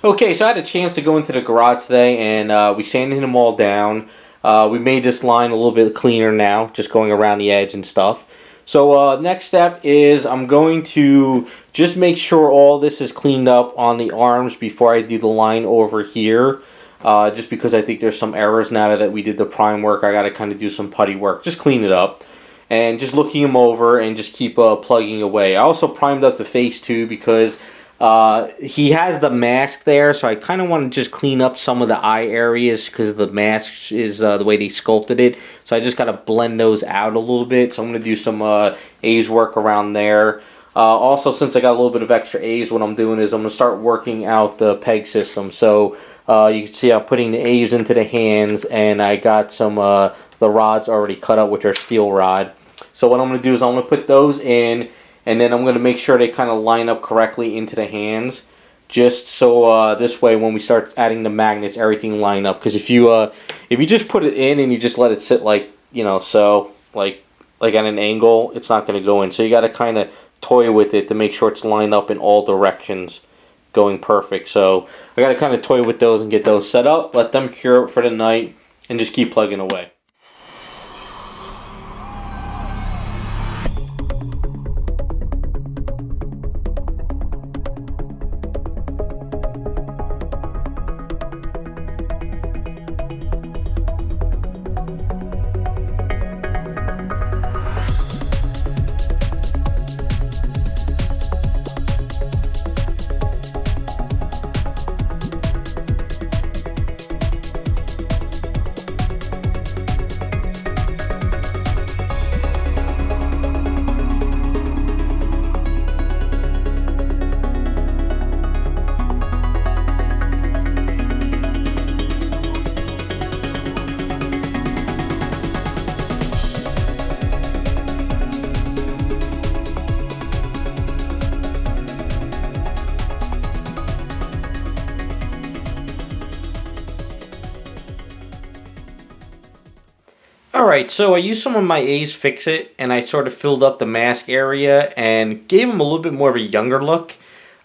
Okay, so I had a chance to go into the garage today, and we sanded them all down. We made this line a little bit cleaner now, just going around the edge and stuff. So next step is I'm going to just make sure all this is cleaned up on the arms before I do the line over here. Just because I think there's some errors now that we did the prime work. I got to kind of do some putty work, just clean it up. And just looking them over and just keep plugging away. I also primed up the face too because he has the mask there, so I kind of want to just clean up some of the eye areas because the mask is the way they sculpted it. So I just got to blend those out a little bit. So I'm going to do some A's work around there. Also, since I got a little bit of extra A's, what I'm doing is I'm going to start working out the peg system. So you can see I'm putting the A's into the hands, and I got some the rods already cut up, which are steel rod. So what I'm going to do is I'm going to put those in, and then I'm going to make sure they kind of line up correctly into the hands, just so this way when we start adding the magnets, everything line up. Because if you just put it in and you just let it sit like, you know, so like at an angle, it's not going to go in. So you got to kind of toy with it to make sure it's lined up in all directions, going perfect. So I got to kind of toy with those and get those set up, let them cure for the night, and just keep plugging away. Alright, so I used some of my A's Fix-It, and I sort of filled up the mask area and gave him a little bit more of a younger look.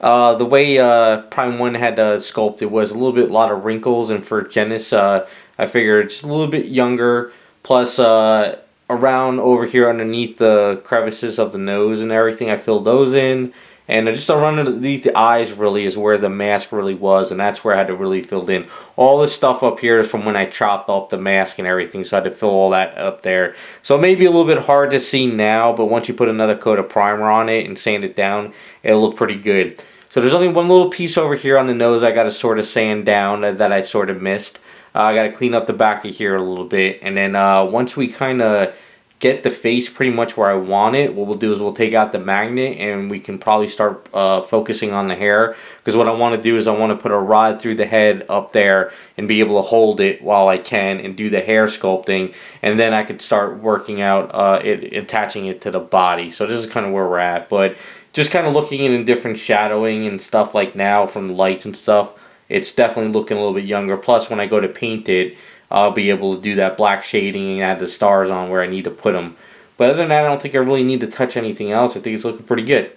The way Prime1 had sculpted was a lot of wrinkles, and for Genis, I figured just a little bit younger, plus around over here underneath the crevices of the nose and everything, I filled those in. And just around underneath the eyes really is where the mask really was, and that's where I had to really fill in. All this stuff up here is from when I chopped off the mask and everything, so I had to fill all that up there. So it may be a little bit hard to see now, but once you put another coat of primer on it and sand it down, it'll look pretty good. So there's only one little piece over here on the nose I got to sort of sand down that I sort of missed. I got to clean up the back of here a little bit, and then once we kind of get the face pretty much where I want it, what we'll do is we'll take out the magnet and we can probably start focusing on the hair, because what I want to do is I want to put a rod through the head up there and be able to hold it while I can and do the hair sculpting, and then I could start working out attaching it to the body. So this is kind of where we're at, but just kind of looking in different shadowing and stuff like now from the lights and stuff, it's definitely looking a little bit younger. Plus when I go to paint it, I'll be able to do that black shading and add the stars on where I need to put them. But other than that, I don't think I really need to touch anything else. I think it's looking pretty good.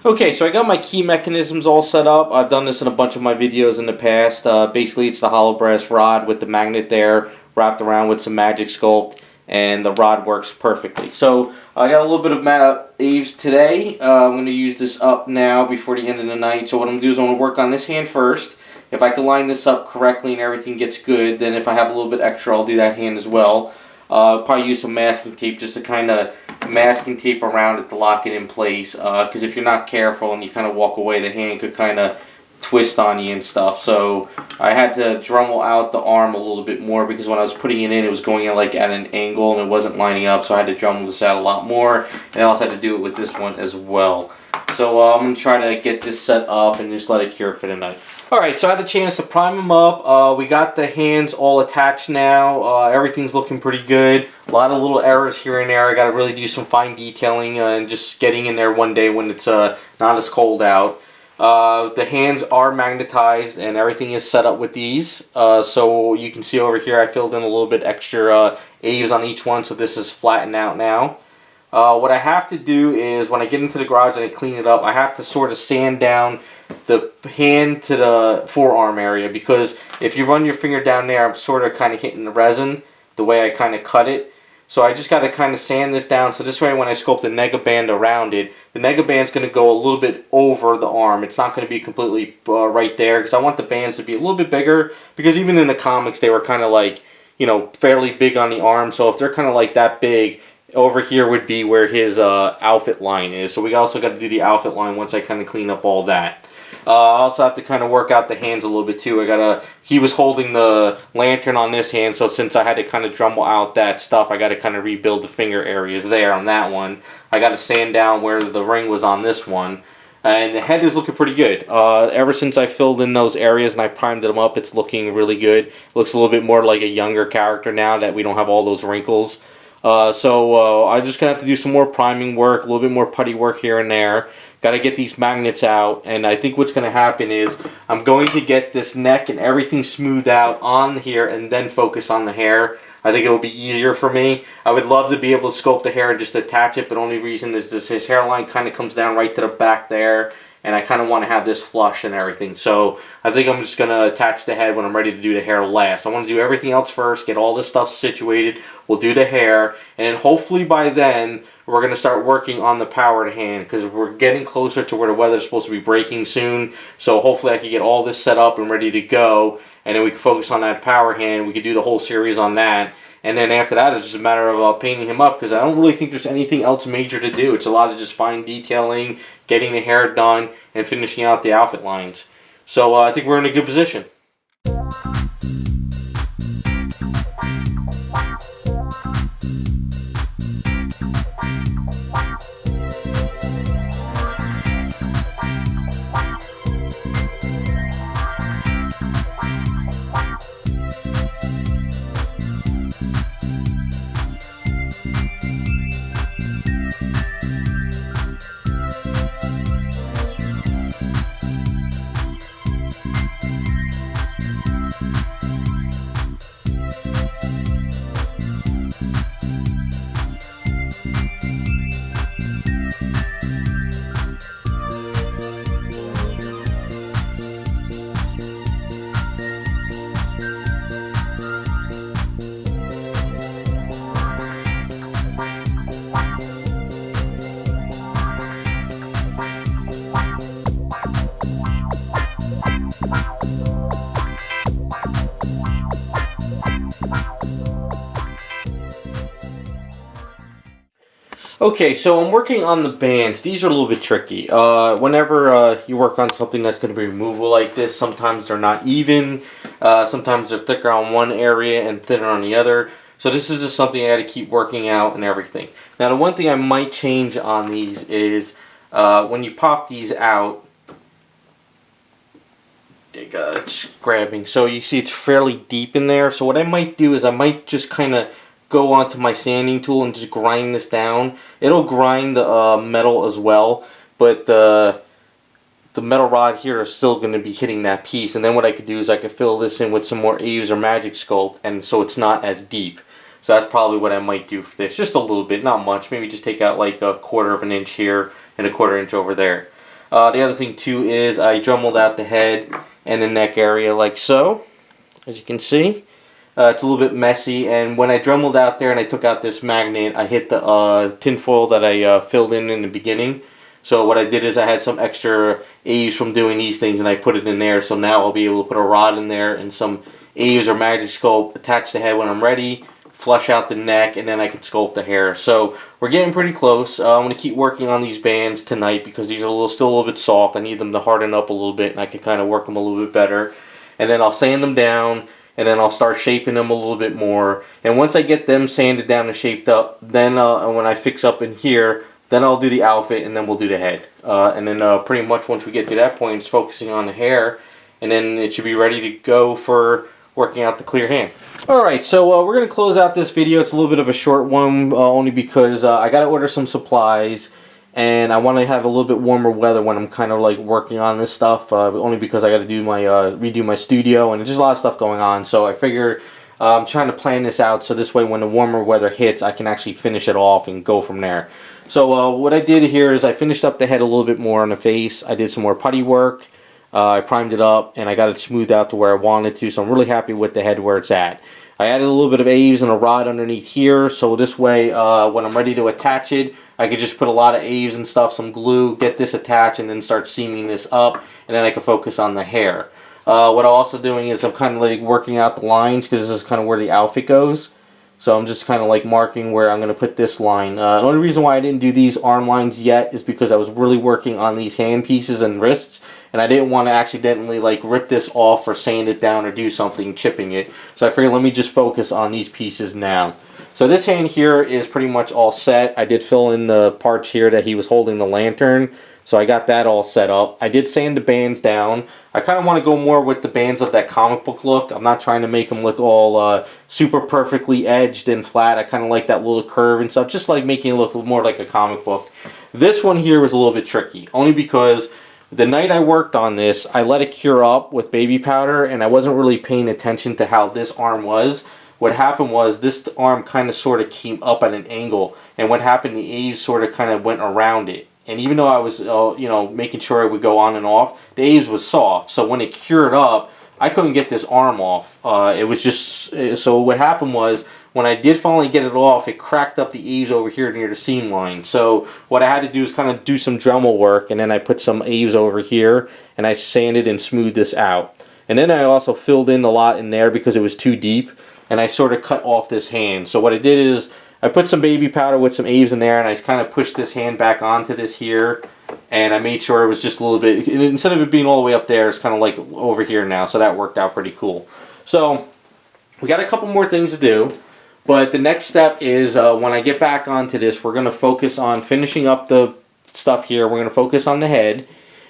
Okay, so I got my key mechanisms all set up. I've done this in a bunch of my videos in the past. Basically, it's the hollow brass rod with the magnet there, wrapped around with some magic sculpt, and the rod works perfectly. So I got a little bit of A's today. I'm going to use this up now before the end of the night. So what I'm going to do is I'm going to work on this hand first. If I can line this up correctly and everything gets good, then if I have a little bit extra, I'll do that hand as well. Probably use some masking tape just to kind of masking tape around it to lock it in place, because if you're not careful and you kind of walk away, the hand could kind of twist on you and stuff. So I had to Dremel out the arm a little bit more, because when I was putting it in, it was going in like at an angle and it wasn't lining up, so I had to Dremel this out a lot more, and I also had to do it with this one as well. So I'm going to try to get this set up and just let it cure for the night. Alright, so I had a chance to prime them up. We got the hands all attached now. Everything's looking pretty good. A lot of little errors here and there. I got to really do some fine detailing and just getting in there one day when it's not as cold out. The hands are magnetized and everything is set up with these. So you can see over here I filled in a little bit extra A's on each one, so this is flattened out now. What I have to do is when I get into the garage and I clean it up, I have to sort of sand down the hand to the forearm area, because if you run your finger down there, I'm sort of kind of hitting the resin the way I kind of cut it. So I just got to kind of sand this down, so this way when I sculpt the NEGA band around it, the NEGA band's going to go a little bit over the arm. It's not going to be completely right there, because I want the bands to be a little bit bigger, because even in the comics they were kind of like, you know, fairly big on the arm. So if they're kind of like that big, over here would be where his outfit line is. So we also got to do the outfit line once I kind of clean up all that. I also have to kind of work out the hands a little bit too. He was holding the lantern on this hand, so since I had to kind of dremel out that stuff, I got to kind of rebuild the finger areas there on that one. I got to sand down where the ring was on this one. And the head is looking pretty good. Ever since I filled in those areas and I primed them up, it's looking really good. It looks a little bit more like a younger character now that we don't have all those wrinkles. So I'm just going to have to do some more priming work, a little bit more putty work here and there. Got to get these magnets out, and I think what's going to happen is I'm going to get this neck and everything smoothed out on here and then focus on the hair. I think it'll be easier for me. I would love to be able to sculpt the hair and just attach it, but only reason is his hairline kind of comes down right to the back there, and I kind of want to have this flush and everything. So I think I'm just going to attach the head when I'm ready to do the hair last. I want to do everything else first, get all this stuff situated. We'll do the hair, and then hopefully by then we're going to start working on the powered hand, because we're getting closer to where the weather's supposed to be breaking soon. So hopefully I can get all this set up and ready to go, and then we can focus on that power hand. We could do the whole series on that. And then after that, it's just a matter of painting him up, because I don't really think there's anything else major to do. It's a lot of just fine detailing, getting the hair done, and finishing out the outfit lines. So I think we're in a good position. Okay, so I'm working on the bands. These are a little bit tricky. Whenever you work on something that's going to be removable like this, sometimes they're not even. Sometimes they're thicker on one area and thinner on the other. So this is just something I got to keep working out and everything. Now the one thing I might change on these is when you pop these out, it's grabbing. So you see it's fairly deep in there. So what I might do is I might just kind of go onto my sanding tool and just grind this down. It'll grind the metal as well, but the metal rod here is still going to be hitting that piece. And then what I could do is I could fill this in with some more A's or Magic Sculpt, and so it's not as deep. So that's probably what I might do for this. Just a little bit, not much. Maybe just take out like 1/4 of an inch here and 1/4 inch over there. The other thing too is I dremeled out the head and the neck area like so, as you can see. It's a little bit messy, and when I dremeled out there and I took out this magnet, I hit the tin foil that I filled in the beginning. So what I did is I had some extra A's from doing these things, and I put it in there. So now I'll be able to put a rod in there and some A's or Magic Sculpt, attach the head when I'm ready, flush out the neck, and then I can sculpt the hair. So we're getting pretty close. I'm going to keep working on these bands tonight because these are still a little bit soft. I need them to harden up a little bit, and I can kind of work them a little bit better. And then I'll sand them down, and then I'll start shaping them a little bit more. And once I get them sanded down and shaped up, then when I fix up in here, then I'll do the outfit, and then we'll do the head. And then pretty much once we get to that point, it's focusing on the hair, and then it should be ready to go for working out the clear hand. Alright, so we're going to close out this video. It's a little bit of a short one, only because I got to order some supplies, and I want to have a little bit warmer weather when I'm kind of like working on this stuff, only because I got to do my redo my studio, and there's just a lot of stuff going on. So I figure I'm trying to plan this out so this way when the warmer weather hits, I can actually finish it off and go from there. So what I did here is I finished up the head a little bit more on the face. I did some more putty work. I primed it up, and I got it smoothed out to where I wanted to, so I'm really happy with the head where it's at. I added a little bit of Aves and a rod underneath here, so this way when I'm ready to attach it, I could just put a lot of Aves and stuff, some glue, get this attached, and then start seaming this up, and then I can focus on the hair. What I'm also doing is I'm kind of like working out the lines, because this is kind of where the outfit goes. So I'm just kind of like marking where I'm going to put this line. The only reason why I didn't do these arm lines yet is because I was really working on these hand pieces and wrists, and I didn't want to accidentally like rip this off or sand it down or do something chipping it. So I figured let me just focus on these pieces now. So this hand here is pretty much all set. I did fill in the parts here that he was holding the lantern, so I got that all set up. I did sand the bands down. I kind of want to go more with the bands of that comic book look. I'm not trying to make them look all super perfectly edged and flat. I kind of like that little curve and stuff, just like making it look more like a comic book. This one here was a little bit tricky, only because the night I worked on this, I let it cure up with baby powder, and I wasn't really paying attention to how this arm was. What happened was this arm kind of sort of came up at an angle, and what happened, the Aves sort of kind of went around it. And even though I was, you know, making sure it would go on and off, the Aves was soft. So when it cured up, I couldn't get this arm off. It was just, so what happened was, when I did finally get it off, it cracked up the Aves over here near the seam line. So what I had to do is kind of do some Dremel work, and then I put some Aves over here, and I sanded and smoothed this out. And then I also filled in a lot in there because it was too deep, and I sort of cut off this hand. So what I did is, I put some baby powder with some Aves in there, and I kind of pushed this hand back onto this here, and I made sure it was just a little bit, instead of it being all the way up there, it's kind of like over here now, so that worked out pretty cool. So we got a couple more things to do, but the next step is when I get back onto this, we're going to focus on finishing up the stuff here. We're going to focus on the head,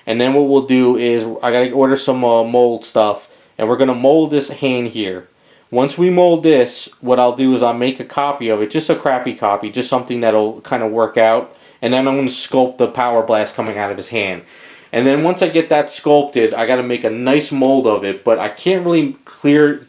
and then what we'll do is I got to order some mold stuff, and we're going to mold this hand here. Once we mold this, what I'll do is I'll make a copy of it, just a crappy copy, just something that'll kind of work out, and then I'm going to sculpt the power blast coming out of his hand. And then once I get that sculpted, I got to make a nice mold of it, but I can't really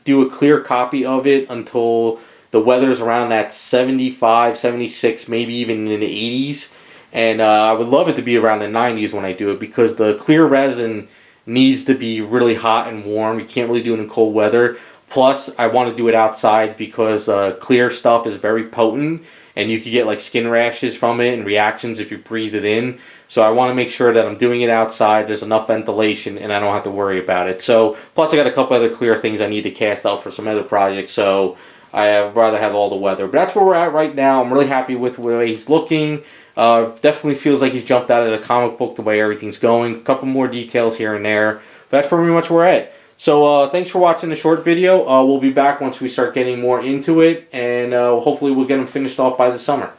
do a clear copy of it until the weather's around that 75, 76, maybe even in the 80s. And I would love it to be around the 90s when I do it, because the clear resin needs to be really hot and warm. You can't really do it in cold weather. Plus, I want to do it outside because clear stuff is very potent, and you could get like skin rashes from it and reactions if you breathe it in. So I want to make sure that I'm doing it outside, there's enough ventilation, and I don't have to worry about it. So, plus I got a couple other clear things I need to cast out for some other projects, so I'd rather have all the weather. But that's where we're at right now. I'm really happy with the way he's looking. Definitely feels like he's jumped out of the comic book the way everything's going. A couple more details here and there. But that's pretty much where we're at. So thanks for watching the short video. We'll be back once we start getting more into it, and hopefully we'll get them finished off by the summer.